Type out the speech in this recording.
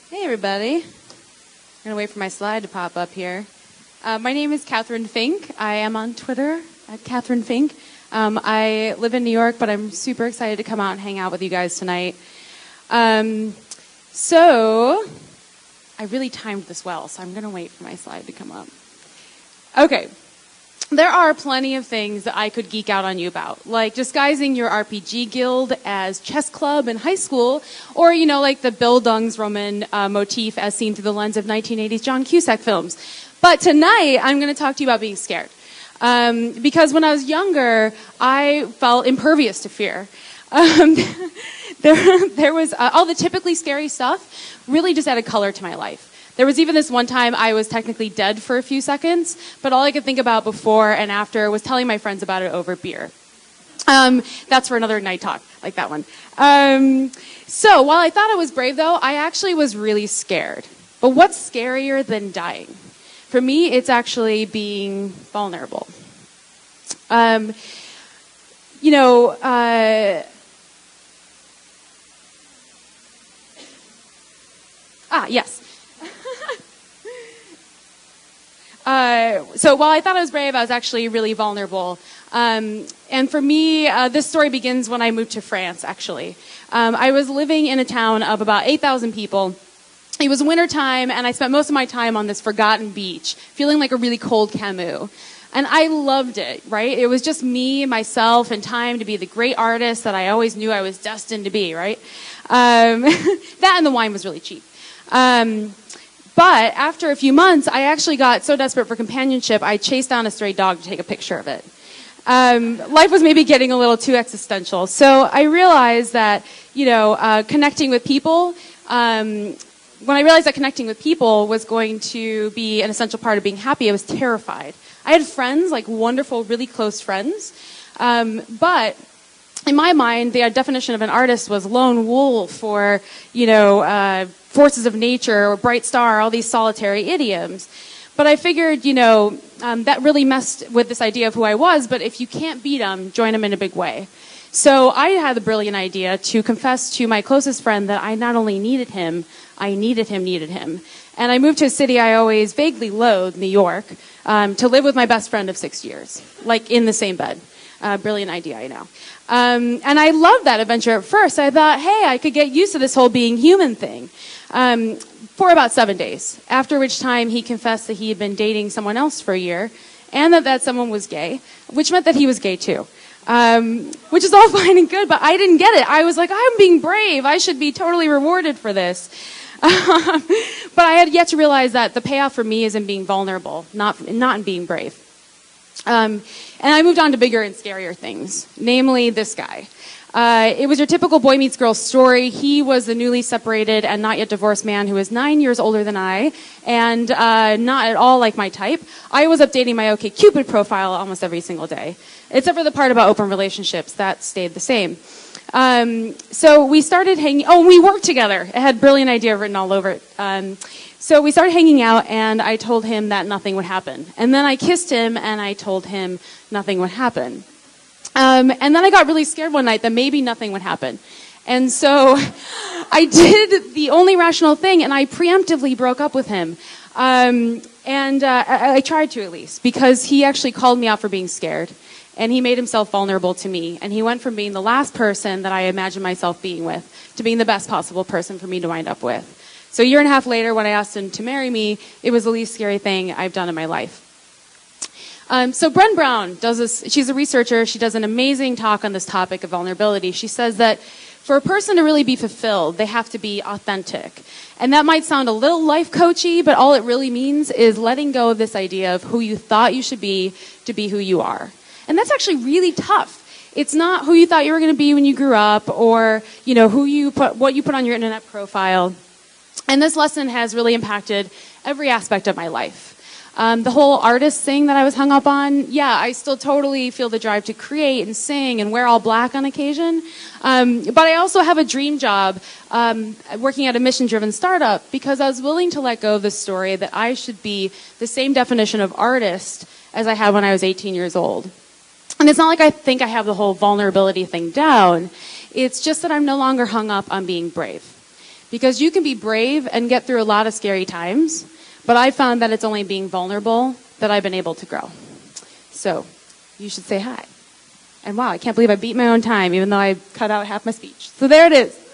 Hey everybody. I'm going to wait for my slide to pop up here. My name is Kathryn Fink. I am on Twitter at Kathryn Fink. I live in New York, but I'm super excited to come out and hang out with you guys tonight. So I really timed this well, so I'm going to wait for my slide to come up. Okay. There are plenty of things that I could geek out on you about, like disguising your RPG guild as chess club in high school, or, like the Bildungsroman motif as seen through the lens of 1980s John Cusack films. But tonight, I'm going to talk to you about being scared. Because when I was younger, I felt impervious to fear. There was all the typically scary stuff really just added color to my life. There was even this one time I was technically dead for a few seconds, but all I could think about before and after was telling my friends about it over beer. That's for another night talk, like that one. So while I thought I was brave, though, I actually was really scared. But what's scarier than dying? For me, it's actually being vulnerable. Yes. So while I thought I was brave, I was actually really vulnerable. And for me, this story begins when I moved to France, actually. I was living in a town of about 8,000 people. It was wintertime, and I spent most of my time on this forgotten beach, feeling like a really cold Camus. And I loved it, right? It was just me, myself, and time to be the great artist that I always knew I was destined to be, right? That and the wine was really cheap. But after a few months, I actually got so desperate for companionship, I chased down a stray dog to take a picture of it. Life was maybe getting a little too existential. So I realized that, connecting with people, when I realized that connecting with people was going to be an essential part of being happy, I was terrified. I had friends, like wonderful, really close friends, but in my mind, the definition of an artist was lone wolf or, forces of nature or bright star, all these solitary idioms. But I figured, that really messed with this idea of who I was, but if you can't beat them, join them in a big way. So I had the brilliant idea to confess to my closest friend that I not only needed him, I needed him. And I moved to a city I always vaguely loathed, New York, to live with my best friend of 6 years, like in the same bed. Brilliant idea, I know. And I loved that adventure at first. I thought, hey, I could get used to this whole being human thing. For about 7 days, after which time he confessed that he had been dating someone else for a year, and that someone was gay, which meant that he was gay too. Which is all fine and good, but I didn't get it. I was like, I'm being brave. I should be totally rewarded for this. But I had yet to realize that the payoff for me is in being vulnerable, not in being brave. And I moved on to bigger and scarier things, namely this guy. It was your typical boy meets girl story. He was the newly separated and not yet divorced man who was 9 years older than I, and not at all like my type. I was updating my OkCupid profile almost every single day, except for the part about open relationships. That stayed the same. So we started hanging. Oh, we worked together. It had brilliant idea written all over it. So we started hanging out, and I told him that nothing would happen. And then I kissed him, and I told him nothing would happen. And then I got really scared one night that maybe nothing would happen. And so I did the only rational thing, and I preemptively broke up with him. I tried to, at least, because he actually called me out for being scared. And he made himself vulnerable to me. And he went from being the last person that I imagined myself being with to being the best possible person for me to wind up with. So a year and a half later, when I asked him to marry me, it was the least scary thing I've done in my life. So Brené Brown does this. She's a researcher. She does an amazing talk on this topic of vulnerability. She says that for a person to really be fulfilled, they have to be authentic. And that might sound a little life coachy, but all it really means is letting go of this idea of who you thought you should be to be who you are. And that's actually really tough. It's not who you thought you were going to be when you grew up, or what you put on your internet profile. And this lesson has really impacted every aspect of my life. The whole artist thing that I was hung up on, yeah, I still totally feel the drive to create and sing and wear all black on occasion. But I also have a dream job working at a mission-driven startup because I was willing to let go of the story that I should be the same definition of artist as I had when I was 18 years old. And it's not like I think I have the whole vulnerability thing down. It's just that I'm no longer hung up on being brave. Because you can be brave and get through a lot of scary times, but I found that it's only being vulnerable that I've been able to grow. So, you should say hi. And wow, I can't believe I beat my own time, even though I cut out half my speech. So there it is.